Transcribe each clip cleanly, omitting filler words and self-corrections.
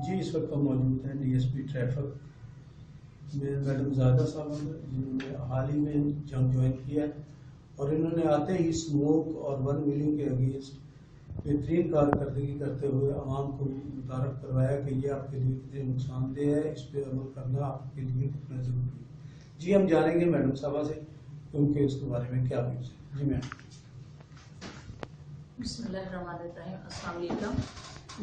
जी इस वक्त हम मौजूद हैं डीएसपी ट्रैफिक में मैडम ज़ादा साहब जिन्होंने हाल ही में जंग ज्वाइन किया है और इन्होंने आते ही स्मोक और वन मिलिंग के अगेंस्ट बेहतरीन कारकर्दगी करते हुए आवाम को मुतारफ करवाया कि ये आपके लिए कितने नुकसानदेह है, इस पर अमल करना आपके लिए कितना ज़रूरी है। जी हम जानेंगे मैडम साहबा से उनके इसके बारे में क्या व्यूज़ है। जी मैम। बिस्मिल्लाहिर्रहमानिर्रहीम, अस्सलाम वालेकुम।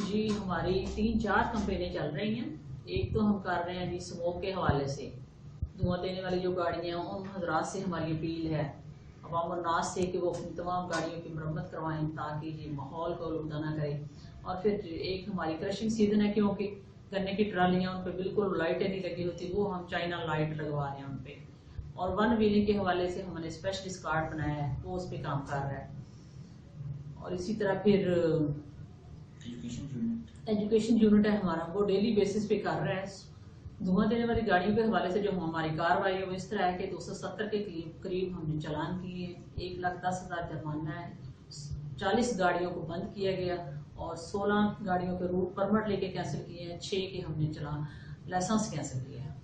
जी हमारी 3-4 कंपेनें चल रही हैं। एक तो हम कर रहे हैं जी स्मोक के हवाले से, धुआं देने वाली जो गाड़ियाँ हैं उन हजरात से हमारी अपील है अवाम नास से कि वो अपनी तमाम गाड़ियों की मरम्मत करवाएं ताकि जी माहौल को आलूदा ना करें। और फिर एक हमारी क्रशिंग सीजन है, क्योंकि गन्ने की ट्रालियाँ उन पर बिल्कुल लाइटें नहीं लगी होती, वो हम चाइना लाइट लगवा रहे हैं उन पर। और वन व्हीलिंग के हवाले से हमने स्पेशलिस्ट कार्ड बनाया है, वो उस पर काम कर रहा है। और इसी तरह फिर एजुकेशन यूनिट है हमारा, वो डेली बेसिस पे कर रहा है। धुआं देने वाली गाड़ियों के हवाले से जो हमारी कार्रवाई है वो इस तरह है कि 270 के करीब हमने चालान किए हैं, 1,10,000 जुर्माना है, 40 गाड़ियों को बंद किया गया और 16 गाड़ियों के रूट परमिट लेके कैंसिल किए हैं, 6 के हमने चालान लाइसेंस कैंसिल किया है।